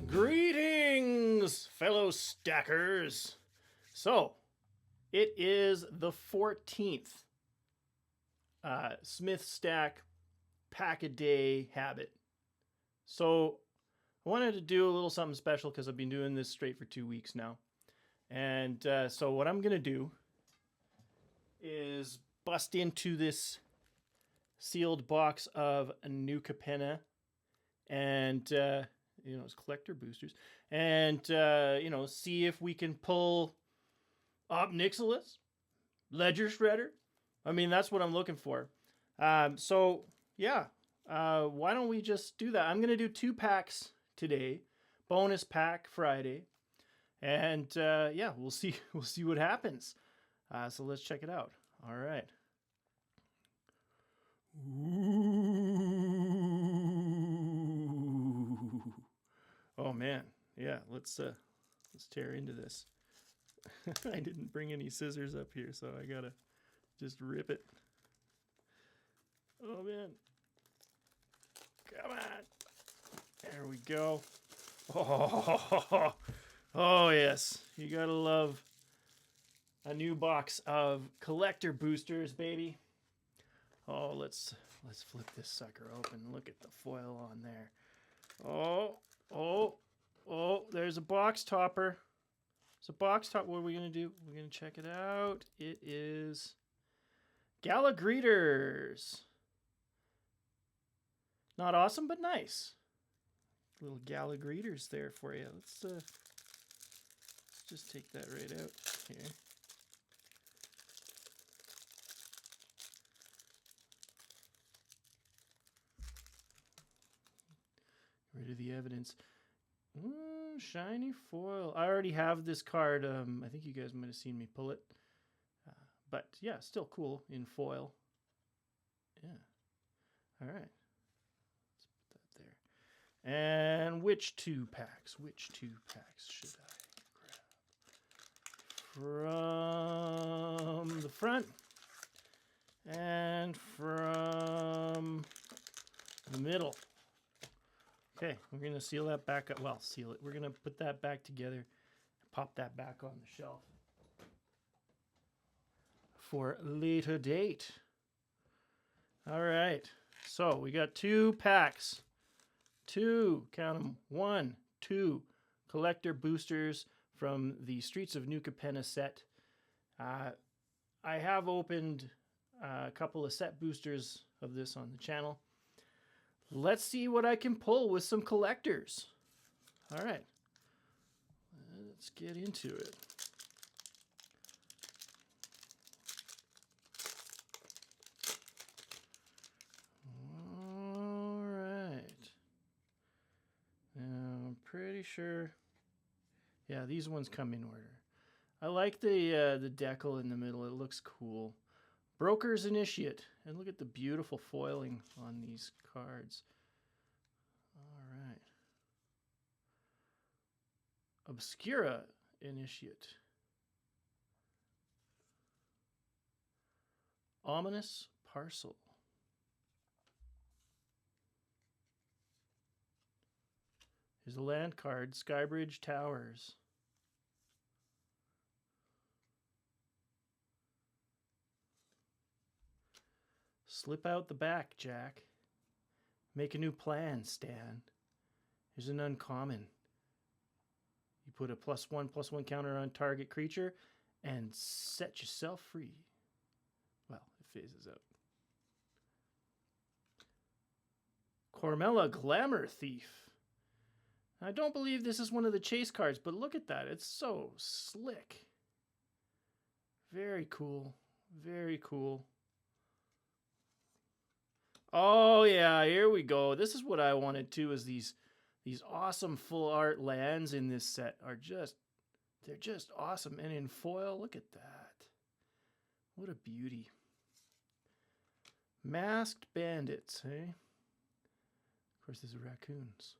Greetings, fellow stackers. So, it is the 14th Smith Stack Pack a Day habit. So, I wanted to do a little something special because I've been doing this straight for 2 weeks now. And so, what I'm going to do is bust into this sealed box of a new Capenna and it's collector boosters, and see if we can pull Op Nixilis, Ledger Shredder. I mean, that's what I'm looking for. So yeah, why don't we just do that? I'm gonna do 2 packs today, bonus pack Friday, and yeah, we'll see what happens. So let's check it out. All right. Ooh. Oh man, yeah. Let's tear into this. I didn't bring any scissors up here, so I gotta just rip it. Oh man, come on. There we go. Oh yes, you gotta love a new box of collector boosters, baby. Oh, let's flip this sucker open. Look at the foil on there. Oh, there's a box topper. It's a box top. What are we going to do? We're going to check it out. It is Gala Greeters. Not awesome, but nice. Little Gala Greeters there for you. Let's just take that right out here. Rid of the evidence. Shiny foil. I already have this card. I think you guys might have seen me pull it. But yeah, still cool in foil. Yeah. All right. Let's put that there. And which 2 packs? Which 2 packs should I grab? From the front and from the middle. Okay, we're going to seal that back up. Well, seal it. We're going to put that back together, pop that back on the shelf for a later date. All right, so we got 2 packs. 2, count them, 1, 2 collector boosters from the Streets of New Capenna set. I have opened a couple of set boosters of this on the channel. Let's see what I can pull with some collectors. All right. Let's get into it. All right. Now, I'm pretty sure. Yeah, these ones come in order. I like the decal in the middle. It looks cool. Broker's Initiate. And look at the beautiful foiling on these cards. All right. Obscura Initiate. Ominous Parcel. Here's a land card, Skybridge Towers. Slip out the back, Jack. Make a new plan, Stan. Here's an uncommon. You put a +1/+1 counter on target creature and set yourself free. Well, it phases out. Cormella Glamour Thief. I don't believe this is one of the chase cards, but look at that. It's so slick. Very cool. Very cool. Oh yeah, here we go. This is what I wanted too, is these awesome full art lands in this set are they're just awesome. And in foil, look at that. What a beauty. Masked Bandits, hey? Of course, these are raccoons.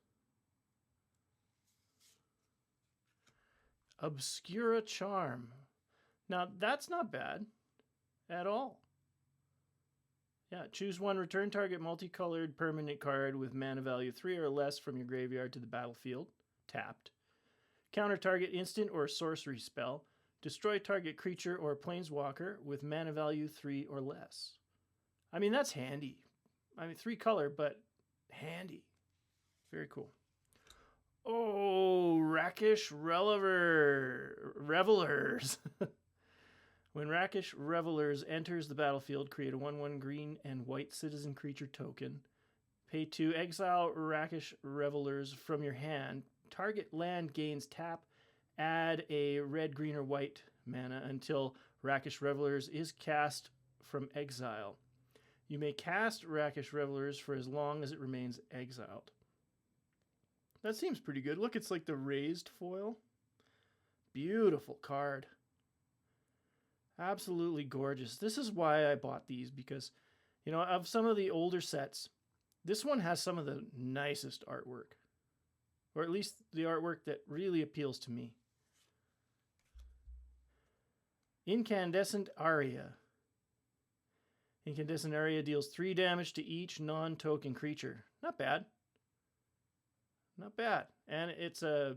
Obscura Charm. Now, that's not bad at all. Yeah, choose one return target multicolored permanent card with mana value 3 or less from your graveyard to the battlefield, tapped. Counter target instant or sorcery spell. Destroy target creature or planeswalker with mana value 3 or less. I mean, that's handy. I mean, 3 color, but handy. Very cool. Oh, Rakish Revelers. When Rakish Revelers enters the battlefield, create a 1/1 green and white citizen creature token. Pay 2, exile Rakish Revelers from your hand. Target land gains tap. Add a red, green, or white mana until Rakish Revelers is cast from exile. You may cast Rakish Revelers for as long as it remains exiled. That seems pretty good. Look, it's like the raised foil. Beautiful card. Absolutely gorgeous. This is why I bought these, because, you know, of some of the older sets, this one has some of the nicest artwork. Or at least the artwork that really appeals to me. Incandescent Aria. Incandescent Aria deals 3 damage to each non-token creature. Not bad. Not bad. And it's a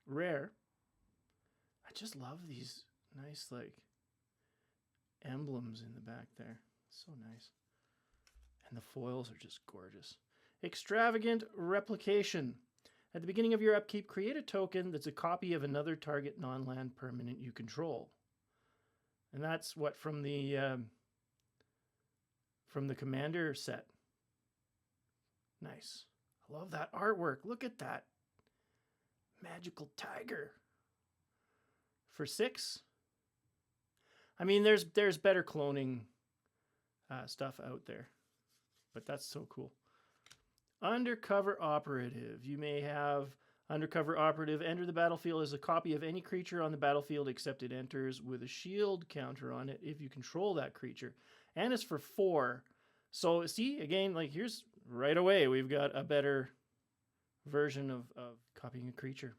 rare. I just love these nice, like, emblems in the back there. So nice. And the foils are just gorgeous. Extravagant Replication. At the beginning of your upkeep, create a token that's a copy of another target non-land permanent you control. And that's what, from the Commander set. Nice. I love that artwork. Look at that. Magical tiger. For 6. I mean, there's better cloning stuff out there. But that's so cool. Undercover Operative. You may have Undercover Operative enter the battlefield as a copy of any creature on the battlefield except it enters with a shield counter on it if you control that creature. And it's for 4. So see, again, like, here's right away, we've got a better version of copying a creature.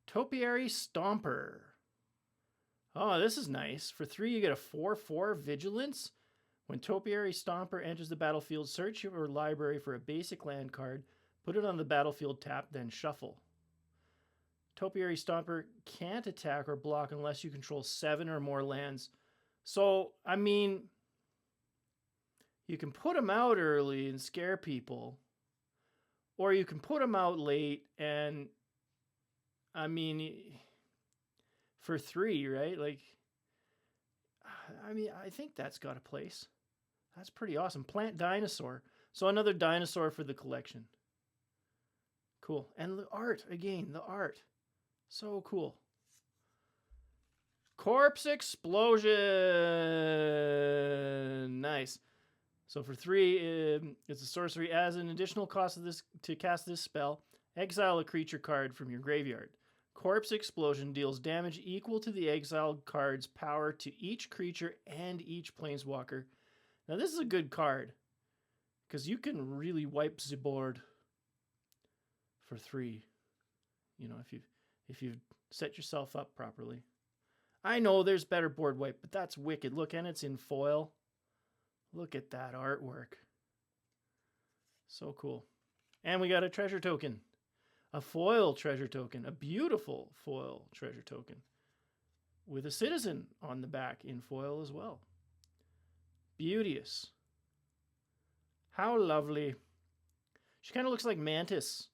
Topiary Stomper. Oh, this is nice. For 3, you get a 4/4 Vigilance. When Topiary Stomper enters the battlefield, search your library for a basic land card, put it on the battlefield tap, then shuffle. Topiary Stomper can't attack or block unless you control 7 or more lands. So, I mean, you can put them out early and scare people, or you can put them out late and, I mean, for 3, right? Like, I mean, I think that's got a place. That's pretty awesome. Plant Dinosaur. So another dinosaur for the collection. Cool. And the art, again, the art. So cool. Corpse Explosion. Nice. So for 3, it's a sorcery. As an additional cost of this to cast this spell, exile a creature card from your graveyard. Corpse Explosion deals damage equal to the exiled card's power to each creature and each planeswalker. Now this is a good card, because you can really wipe the board for 3. You know, if you've set yourself up properly. I know there's better board wipe, but that's wicked. Look, and it's in foil. Look at that artwork. So cool. And we got a treasure token. A foil treasure token. A beautiful foil treasure token. With a citizen on the back in foil as well. Beauteous. How lovely. She kind of looks like Mantis.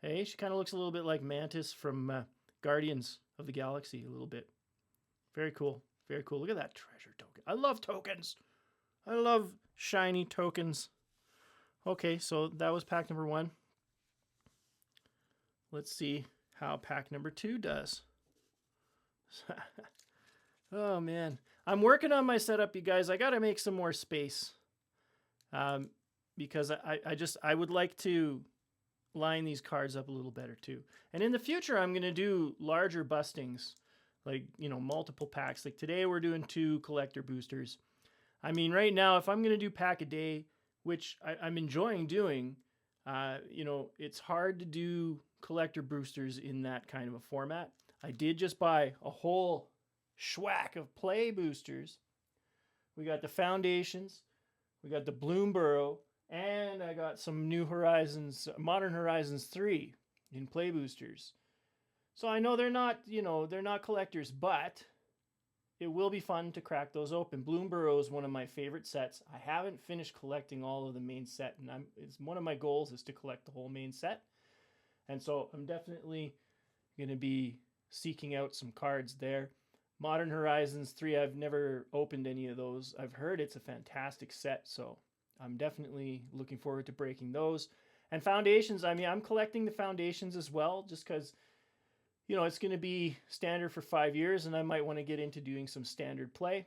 Hey, she kind of looks a little bit like Mantis from Guardians of the Galaxy a little bit. Very cool. Very cool. Look at that treasure token. I love tokens. I love shiny tokens. Okay, so that was pack number 1. Let's see how pack number 2 does. Oh, man. I'm working on my setup, you guys. I got to make some more space. Because I would like to line these cards up a little better too. And in the future, I'm going to do larger bustings, like, you know, multiple packs. Like today we're doing 2 collector boosters. I mean, right now, if I'm going to do pack a day, which I'm enjoying doing, you know, it's hard to do collector boosters in that kind of a format. I did just buy a whole schwack of play boosters. We got the Foundations, we got the Bloomborough, and I got some New Horizons, Modern Horizons 3 in play boosters. So I know they're not, they're not collectors, but it will be fun to crack those open. Bloomborough is one of my favorite sets. I haven't finished collecting all of the main set, and it's one of my goals is to collect the whole main set. And so I'm definitely going to be seeking out some cards there. Modern Horizons 3, I've never opened any of those. I've heard it's a fantastic set, so I'm definitely looking forward to breaking those. And Foundations, I mean, I'm collecting the Foundations as well, just because, it's going to be standard for 5 years, and I might want to get into doing some standard play.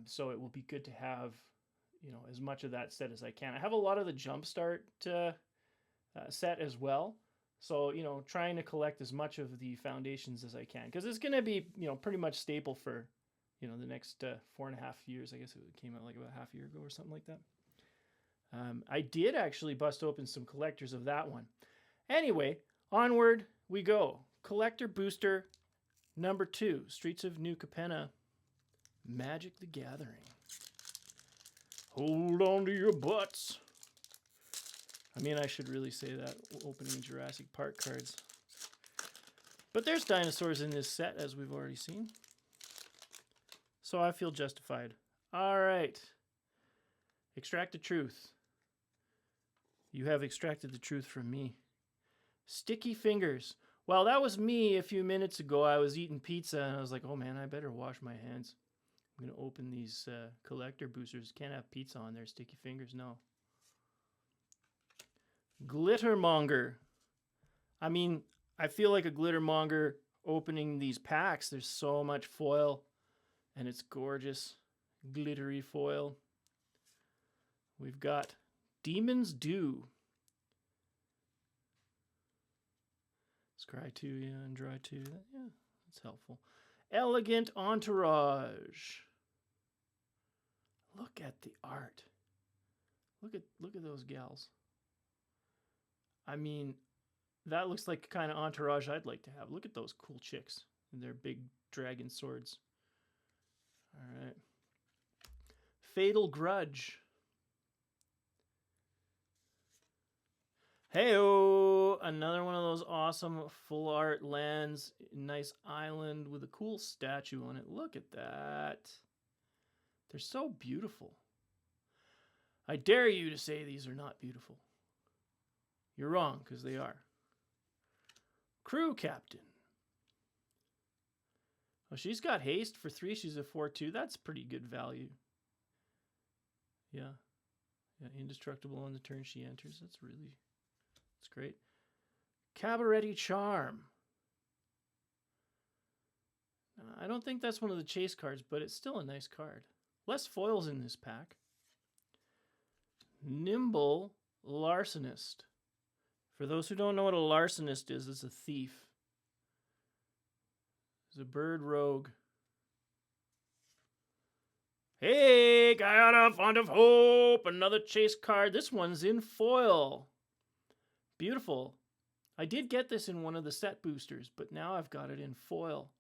So it will be good to have, as much of that set as I can. I have a lot of the Jumpstart set as well. So, trying to collect as much of the Foundations as I can, because it's going to be, pretty much staple for, the next 4.5 years. I guess it came out like about half a year ago or something like that. I did actually bust open some collectors of that one. Anyway, onward we go. Collector booster number 2, Streets of New Capenna, Magic the Gathering. Hold on to your butts. I mean, I should really say that opening Jurassic Park cards. But there's dinosaurs in this set, as we've already seen. So I feel justified. All right. Extract the truth. You have extracted the truth from me. Sticky fingers. Well, that was me a few minutes ago. I was eating pizza, and I was like, oh, man, I better wash my hands. I'm going to open these collector boosters. Can't have pizza on there. Sticky fingers, no. Glittermonger. I mean, I feel like a glittermonger opening these packs. There's so much foil, and it's gorgeous. Glittery foil. We've got Demon's Due. Scry 2, yeah, and Dry 2. Yeah, that's helpful. Elegant Entourage. Look at the art. Look at those gals. I mean, that looks like the kind of entourage I'd like to have. Look at those cool chicks and their big dragon swords. All right. Fatal Grudge. Hey-oh! Another one of those awesome full art lands. Nice island with a cool statue on it. Look at that. They're so beautiful. I dare you to say these are not beautiful. You're wrong, because they are. Crew Captain. Well, she's got haste for 3. She's a 4/2. That's pretty good value. Yeah. Yeah, indestructible on the turn she enters. That's great. Cabaret Charm. I don't think that's one of the chase cards, but it's still a nice card. Less foils in this pack. Nimble Larcenist. For those who don't know what a larcenist is, it's a thief. It's a bird rogue. Hey, Giada, Font of Hope, another chase card. This one's in foil. Beautiful. I did get this in one of the set boosters, but now I've got it in foil.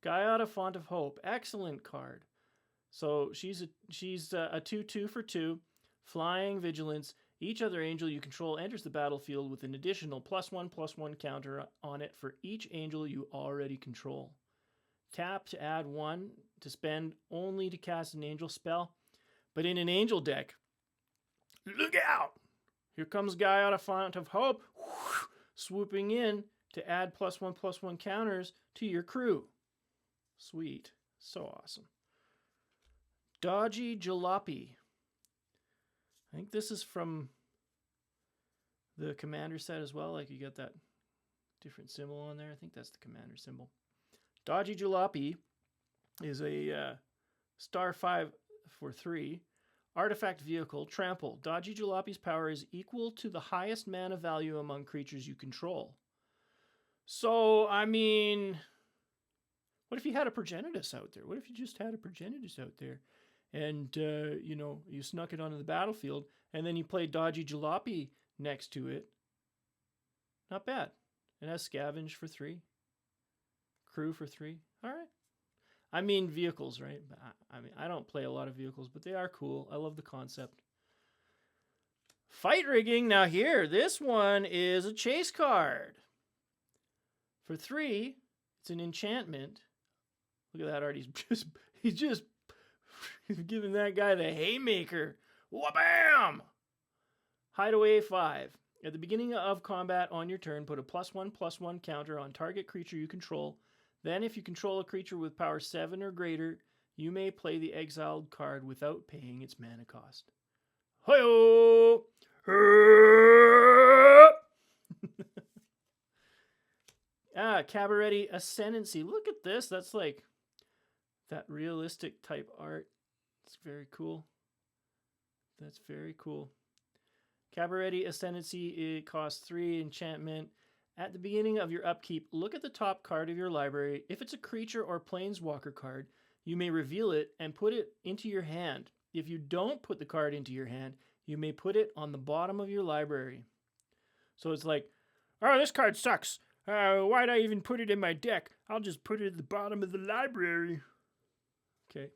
Giada, Font of Hope, excellent card. So she's a 2/2 for 2, flying vigilance. Each other angel you control enters the battlefield with an additional +1/+1 counter on it for each angel you already control. Tap to add 1 to spend only to cast an angel spell. But in an angel deck, look out! Here comes Giada, Font of Hope, swooping in to add +1/+1 counters to your crew. Sweet. So awesome. Dodgy Jalopy. I think this is from the commander set as well. Like you got that different symbol on there. I think that's the commander symbol. Dodgy Jalopy is a star 5 for 3. Artifact vehicle, trample. Dodgy Jalopy's power is equal to the highest mana value among creatures you control. So, I mean, what if you had a Progenitus out there? What if you just had a Progenitus out there? And, you snuck it onto the battlefield, and then you played Dodgy Jalopy next to it. Not bad. It has scavenge for 3. Crew for 3. All right. I mean vehicles, right? I mean, I don't play a lot of vehicles, but they are cool. I love the concept. Fight rigging. Now here, this one is a chase card. For 3, it's an enchantment. Look at that art. He's just giving that guy the haymaker. Wha-bam! Hideaway 5. At the beginning of combat on your turn, put a +1/+1 counter on target creature you control. Then, if you control a creature with power 7 or greater, you may play the exiled card without paying its mana cost. Hi-yo! Cabaret Ascendancy. Look at this. That's like that realistic type art. It's very cool. That's very cool. Cabaret Ascendancy, it costs 3 enchantment. At the beginning of your upkeep, look at the top card of your library. If it's a creature or planeswalker card, you may reveal it and put it into your hand. If you don't put the card into your hand, you may put it on the bottom of your library. So it's like, oh, this card sucks. Why'd I even put it in my deck? I'll just put it at the bottom of the library. Okay.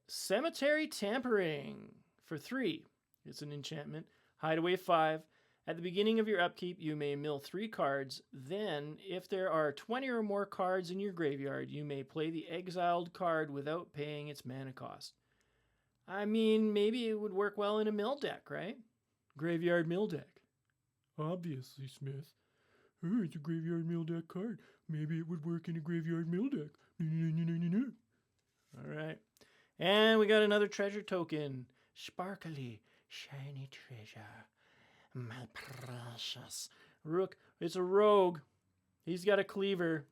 Cemetery Tampering for 3. It's an enchantment. Hideaway 5. At the beginning of your upkeep, you may mill 3 cards. Then, if there are 20 or more cards in your graveyard, you may play the exiled card without paying its mana cost. I mean, maybe it would work well in a mill deck, right? Graveyard mill deck. Obviously, Smith. Oh, it's a graveyard mill deck card. Maybe it would work in a graveyard mill deck. All right. And we got another treasure token. Sparkly, shiny treasure. My precious rook. It's a rogue. He's got a cleaver.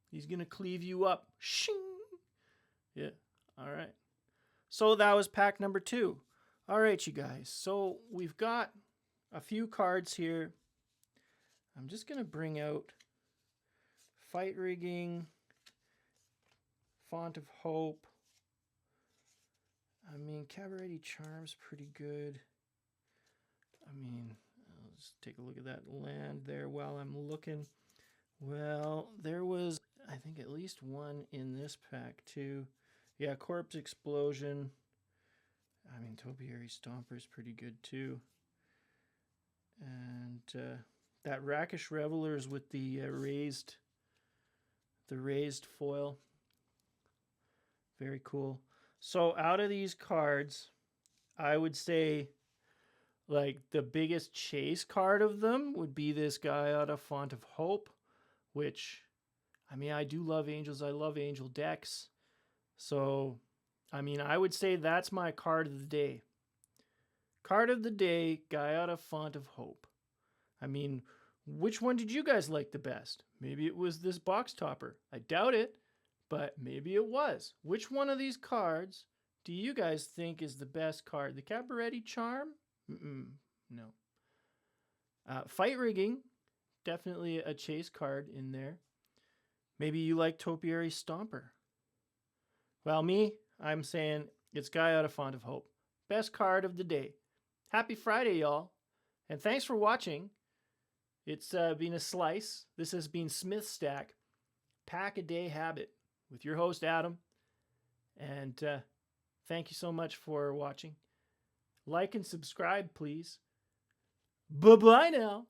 He's going to cleave you up. Shing. Yeah. All right. So that was pack number 2. All right, you guys. So we've got a few cards here. I'm just going to bring out Fight Rigging, Font of Hope. I mean, Cabaret Charm's pretty good. I mean, let's take a look at that land there while I'm looking. Well, there was, I think, at least one in this pack, too. Yeah, Corpse Explosion. I mean, Topiary Stomper's pretty good, too. And that Rakish Revelers with the raised foil. Very cool. So out of these cards, I would say, like, the biggest chase card of them would be this guy out of Font of Hope, which, I mean, I do love angels. I love angel decks. So, I mean, I would say that's my card of the day. Card of the day, guy out of Font of Hope. I mean, which one did you guys like the best? Maybe it was this box topper. I doubt it, but maybe it was. Which one of these cards do you guys think is the best card? The Cabaret Charm? No. Fight Rigging, definitely a chase card in there. Maybe you like Topiary Stomper. Well, me, I'm saying it's Guy out of Font of Hope. Best card of the day. Happy Friday, y'all. And thanks for watching. It's been a slice. This has been Smith Stack, Pack a Day Habit, with your host, Adam. And thank you so much for watching. Like and subscribe, please. Bye-bye now.